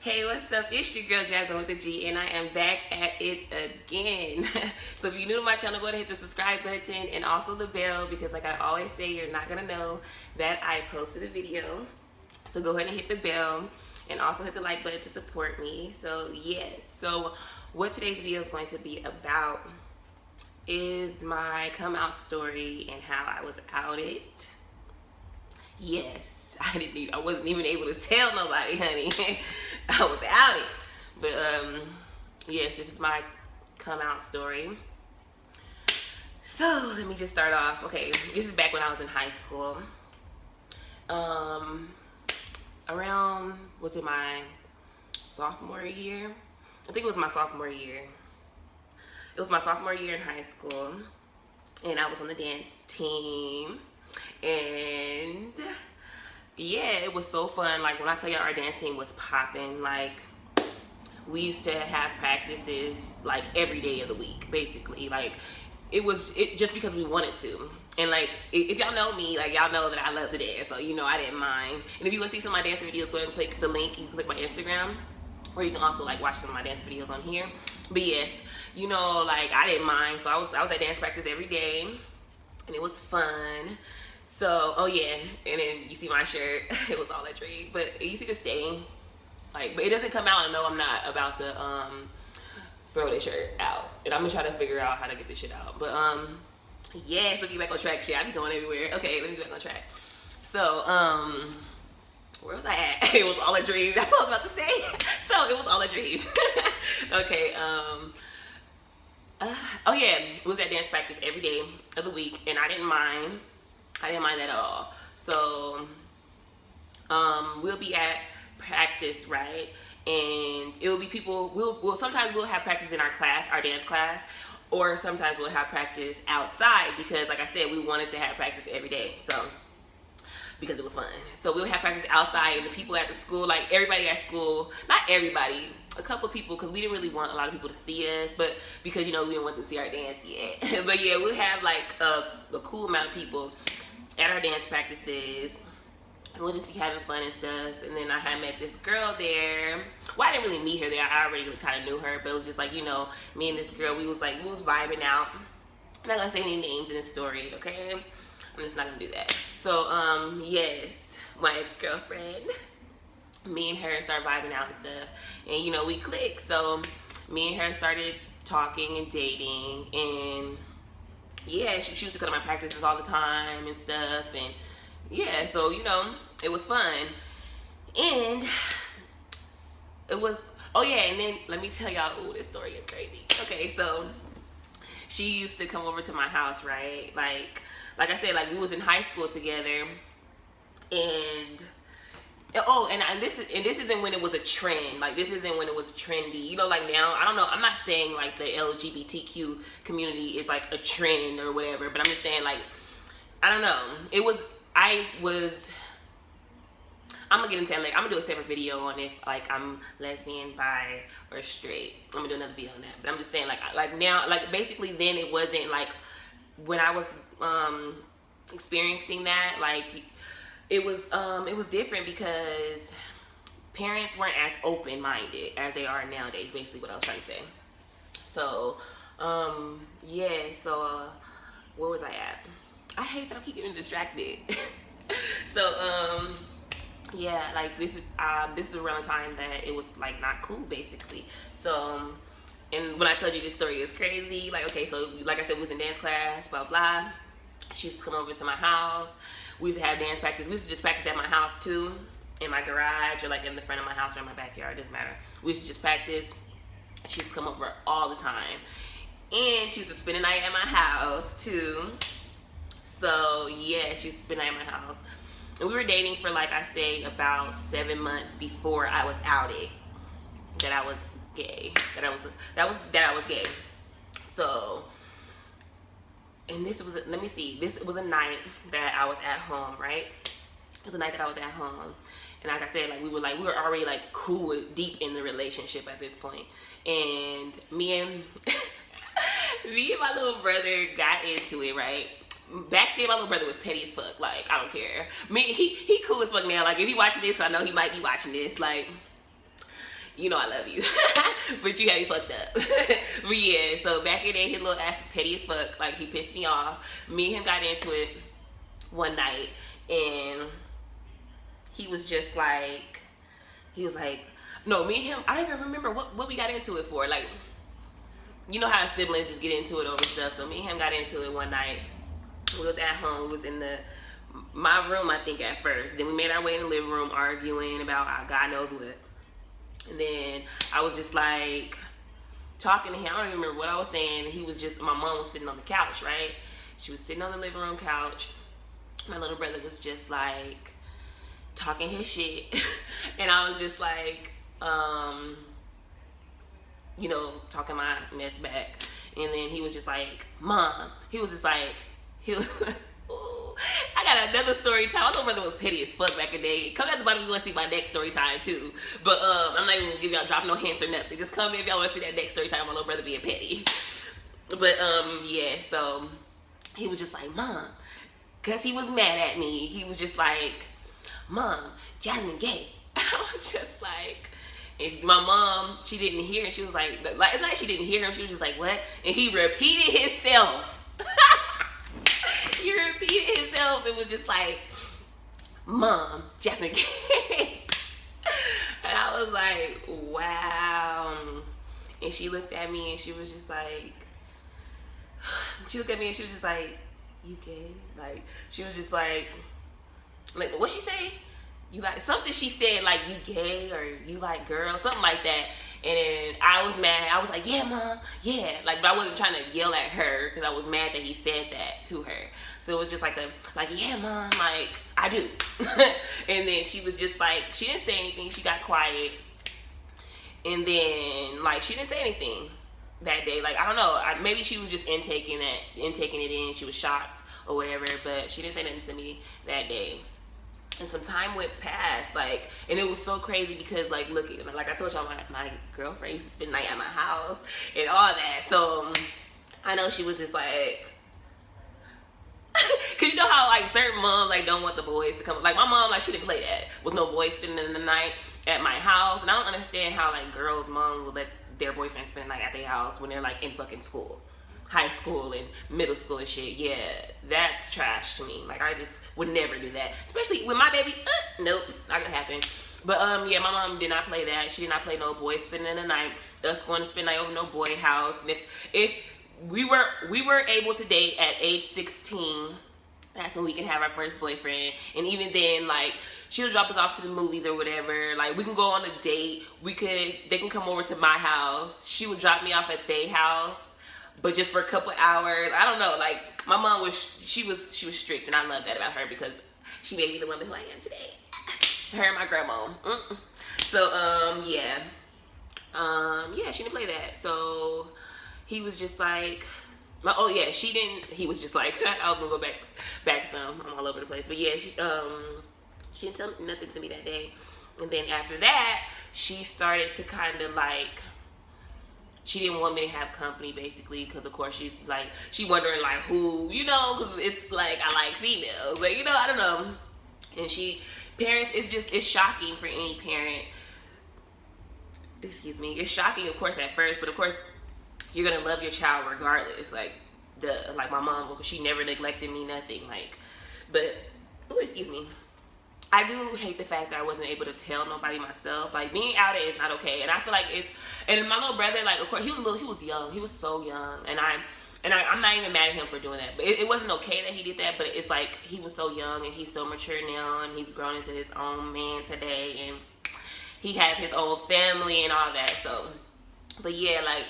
Hey, what's up? It's your girl Jasmine with the G, and I am back at it again. So if you're new to my channel, go ahead and hit the subscribe button and also the bell, because like I always say, you're not gonna know that I posted a video. So go ahead and hit the bell and also hit the like button to support me. So yes, so what today's video is going to be about is my come out story and how I was outed. Yes. I wasn't even able to tell nobody, honey. I was outed. But yes, this is my come out story. So let me just start off. Okay, this is back when I was in high school. Around, was it my sophomore year? I think it was my sophomore year. It was my sophomore year in high school, and I was on the dance team, and yeah, it was so fun. Like, when I tell you our dance team was popping, like, we used to have practices like every day of the week, basically. Like, it just because we wanted to. And like, if y'all know me, like, y'all know that I love to dance, so you know I didn't mind. And if you want to see some of my dance videos, go ahead and click the link. You can click my Instagram, or you can also like watch some of my dance videos on here. But yes, you know, like, I didn't mind. So I was at dance practice every day, and it was fun. So, oh yeah, and then you see my shirt, it was all that dream, but you see the stain, like, but it doesn't come out. I know I'm not about to throw this shirt out, and I'm gonna try to figure out how to get this shit out. But yeah, so get back on track. Shit, I be going everywhere. Okay, let me get back on track. So where was I at? It was all a dream. That's what I was about to say. So it was all a dream. Okay. Oh yeah, it was at dance practice every day of the week, and I didn't mind. I didn't mind that at all. So we'll be at practice, right? And it will be people, sometimes we'll have practice in our class, our dance class, or sometimes we'll have practice outside, because like I said, we wanted to have practice every day. So, because it was fun. So we'll have practice outside, and the people at the school, like everybody at school, not everybody, a couple of people, because we didn't really want a lot of people to see us, but because, you know, we didn't want them to see our dance yet. But yeah, we'll have like a cool amount of people at our dance practices, and we'll just be having fun and stuff. And then I had met this girl there. Well, I didn't really meet her there. I already kind of knew her, but it was just like, you know, me and this girl, we was vibing out. I'm not gonna say any names in this story, okay? I'm just not gonna do that. So yes, my ex-girlfriend, me and her started vibing out and stuff, and you know, we clicked. So me and her started talking and dating, and yeah, she used to come to my practices all the time and stuff, and yeah, so you know, it was fun. And it was, oh yeah, and then let me tell y'all, ooh, this story is crazy. Okay, so she used to come over to my house, right? Like I said, like, we was in high school together, and oh, and this isn't when it was a trend. Like, this isn't when it was trendy. You know, like now, I don't know. I'm not saying like the LGBTQ community is like a trend or whatever, but I'm just saying, like, I don't know. I'm gonna get into that later. I'm gonna do a separate video on if like I'm lesbian, bi, or straight. I'm gonna do another video on that. But I'm just saying, like now, like basically then it wasn't like when I was experiencing that, like, it was different because parents weren't as open-minded as they are nowadays, basically what I was trying to say. So yeah, so where was I at? I hate that I keep getting distracted. So yeah, like, this is around the time that it was like not cool, basically. So and when I told you this story, it's crazy. Like, okay, so like I said, we was in dance class, blah blah. She used to come over to my house. We used to have dance practice. We used to just practice at my house too, in my garage, or like in the front of my house or in my backyard, it doesn't matter. We used to just practice. She used to come over all the time, and she used to spend the night at my house too. So yeah, she used to spend the night at my house, and we were dating for, like I say, about 7 months before I was outed that I was gay. That I was gay. So. And this was, let me see, this was a night that I was at home, right? It was a night that I was at home. And like I said, like, we were already like cool, deep in the relationship at this point. And me and my little brother got into it, right? Back then, my little brother was petty as fuck. Like, I don't care. Me, he cool as fuck now. Like, if he watching this, I know he might be watching this. Like, you know I love you. But you had me fucked up. But yeah, so back in the day, his little ass is petty as fuck. Like, he pissed me off. Me and him got into it one night, and he was just like, no, me and him, I don't even remember what we got into it for. Like, you know how siblings just get into it over stuff. So me and him got into it one night. We was at home. We was in my room, I think, at first. Then we made our way in the living room arguing about God knows what. And then I was just like talking to him. I don't even remember what I was saying. He was just, my mom was sitting on the couch, right? She was sitting on the living room couch. My little brother was just like talking his shit. And I was just like, you know, talking my mess back. And then he was just like, Mom. He was just like, ooh, I got another story time. My little brother was petty as fuck back in the day. Come at the bottom if you want to see my next story time too. But I'm not even gonna give y'all, drop no hints or nothing. Just come in if y'all want to see that next story time. My little brother being petty. But yeah, so he was just like, Mom, cause he was mad at me. He was just like, Mom, Jasmine gay. I was just like, and my mom, she didn't hear, and she was like it's like she didn't hear him. She was just like, what? And he repeated himself. He repeated himself. It was just like, Mom, Jasmine gay. And I was like, wow. And she looked at me, and she was just like, she looked at me, and she was just like, you gay? Like, she was just like what'd she say? You like something, she said like, you gay, or you like girls, something like that. And then I was mad. I was like, yeah, Mom, yeah. Like, but I wasn't trying to yell at her because I was mad that he said that to her. So it was just like yeah, Mom, like, I do. And then she was just like, she didn't say anything. She got quiet. And then, like, she didn't say anything that day. Like, I don't know. Maybe she was just intaking it in. She was shocked or whatever. But she didn't say nothing to me that day. And some time went past, like, and it was so crazy because, like, look, like I told y'all, my girlfriend used to spend the night at my house and all that. So I know she was just like, cause you know how like certain moms like don't want the boys to come. Like my mom, like she didn't play that. Was no boys spending the night at my house, and I don't understand how like girls' mom would let their boyfriend spend the night at their house when they're like in fucking school. High school and middle school and shit. Yeah, that's trash to me. Like, I just would never do that, especially with my baby. Nope, not gonna happen. But yeah, my mom did not play that. She did not play no boy spending the night, us going to spend the night over no boy house. And if we were able to date at age 16, that's when we can have our first boyfriend. And even then, like, she'll drop us off to the movies or whatever. Like, we can go on a date. They can come over to my house. She would drop me off at their house, but just for a couple hours. I don't know. Like, my mom was strict, and I love that about her because she made me the woman who I am today. Her and my grandma. So yeah, she didn't play that. So he was just like, he was just like, I was gonna go back some. I'm all over the place, but yeah, she didn't tell nothing to me that day. And then after that, she started to kind of like, she didn't want me to have company, basically, because of course she wondering like who, you know, because it's like I like females, like, you know, I don't know. And parents, it's shocking for any parent. Excuse me, it's shocking, of course, at first, but of course you're gonna love your child regardless. Like my mom, she never neglected me, nothing. Like, but excuse me. I do hate the fact that I wasn't able to tell nobody myself. Like, being outed is not okay. And I feel like and my little brother, like, of course, he was young. He was so young. And I'm not even mad at him for doing that. But it wasn't okay that he did that. But it's like, he was so young and he's so mature now. And he's grown into his own man today. And he had his own family and all that. So, but yeah, like,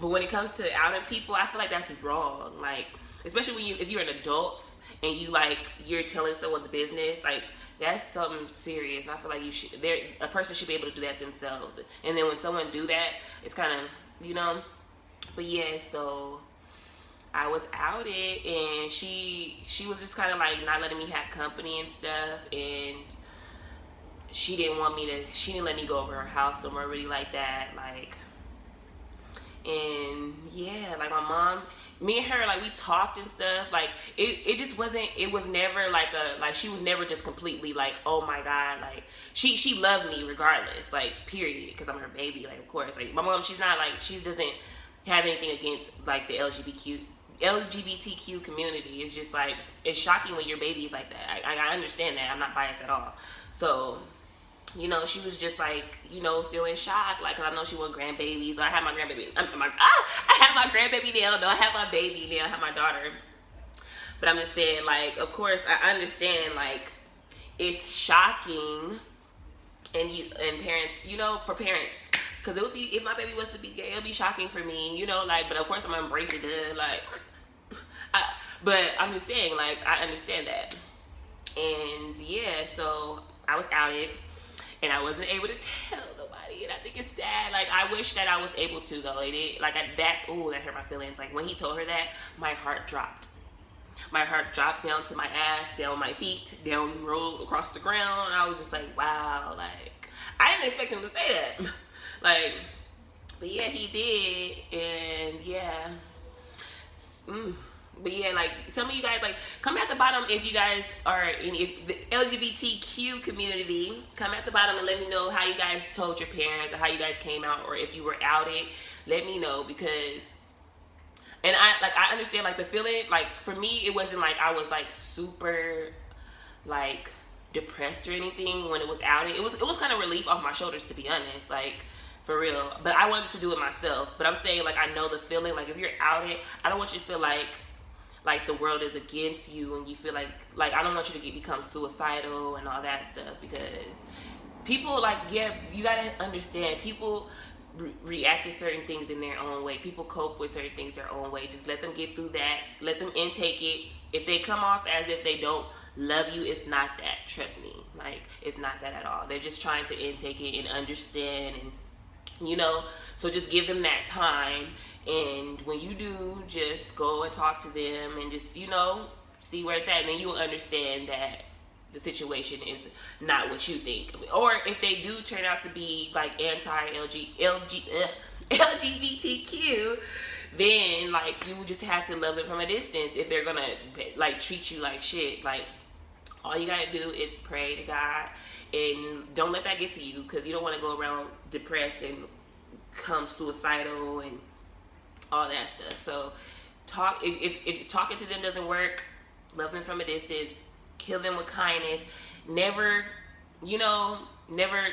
but when it comes to outing people, I feel like that's wrong. Like, especially if you're an adult and you're telling someone's business, like, that's something serious. I feel like a person should be able to do that themselves. And then when someone do that, it's kind of, you know. But yeah, so I was outed, and she was just kind of like not letting me have company and stuff. And she didn't let me go over her house no more, really, like that. Like, And yeah, like my mom, me and her, like we talked and stuff. Like it just wasn't. It was never like she was never just completely like, oh my god, like she loved me regardless, like period, because I'm her baby. Like of course, like my mom, she's not like, she doesn't have anything against like the LGBTQ community. It's just like, it's shocking when your baby is like that. I understand that. I'm not biased at all. So, you know, she was just like, you know, still in shock. Like, 'cause I know she want grandbabies. I have my grandbaby. I have my grandbaby now. No, I have my baby now. I have my daughter. But I'm just saying, like, of course, I understand, like, it's shocking, and parents, you know, for parents, because it would be, if my baby was to be gay, it would be shocking for me, you know, like, but of course I'm gonna embrace it, like, but I'm just saying, like, I understand that. And yeah, so I was outed, and I wasn't able to tell nobody, and I think it's sad. Like, I wish that I was able to, though. That hurt my feelings. Like, when he told her that, my heart dropped. My heart dropped down to my ass, down my feet, down, rolled across the ground. I was just like, wow, like, I didn't expect him to say that. Like, but yeah, he did, and yeah. But yeah, like, tell me, you guys, like, comment at the bottom if you guys are in the LGBTQ community. Comment at the bottom and let me know how you guys told your parents, or how you guys came out, or if you were outed. Let me know, because, and I understand, like, the feeling, like, for me, it wasn't like I was, like, super, like, depressed or anything when it was outed. It was kind of relief off my shoulders, to be honest, like, for real. But I wanted to do it myself. But I'm saying, like, I know the feeling, like, if you're outed, I don't want you to feel like the world is against you, and you feel like I don't want you to become suicidal and all that stuff, because people, like, yeah, you gotta understand, people react to certain things in their own way. People cope with certain things their own way. Just let them get through that. Let them intake it. If they come off as if they don't love you, it's not that. Trust me. Like, it's not that at all. They're just trying to intake it and understand, and, you know, so just give them that time. And when you do, just go and talk to them and just, you know, see where it's at. And then you will understand that the situation is not what you think. Or if they do turn out to be like LGBTQ, then, like, you just have to love them from a distance. If they're gonna, like, treat you like shit, like, all you gotta do is pray to God, and don't let that get to you, because you don't want to go around depressed and become suicidal and all that stuff. So if talking to them doesn't work, love them from a distance, kill them with kindness. Never, you know, never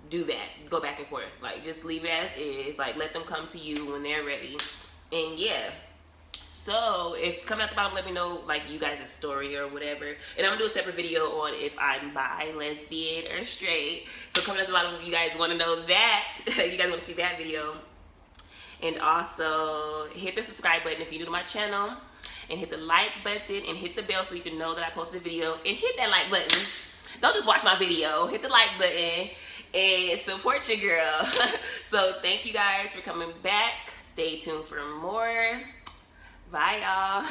do that. Go back and forth. Like, just leave it as is. Like, let them come to you when they're ready. And yeah. So if come at the bottom, let me know, like, you guys' story or whatever. And I'm gonna do a separate video on if I'm bi, lesbian, or straight. So comment at the bottom if you guys want to know that. You guys want to see that video. And also hit the subscribe button if you're new to my channel, and hit the like button, and hit the bell so you can know that I posted a video, and hit that like button. Don't just watch my video, hit the like button and support your girl. So thank you guys for coming back. Stay tuned for more. Bye, y'all.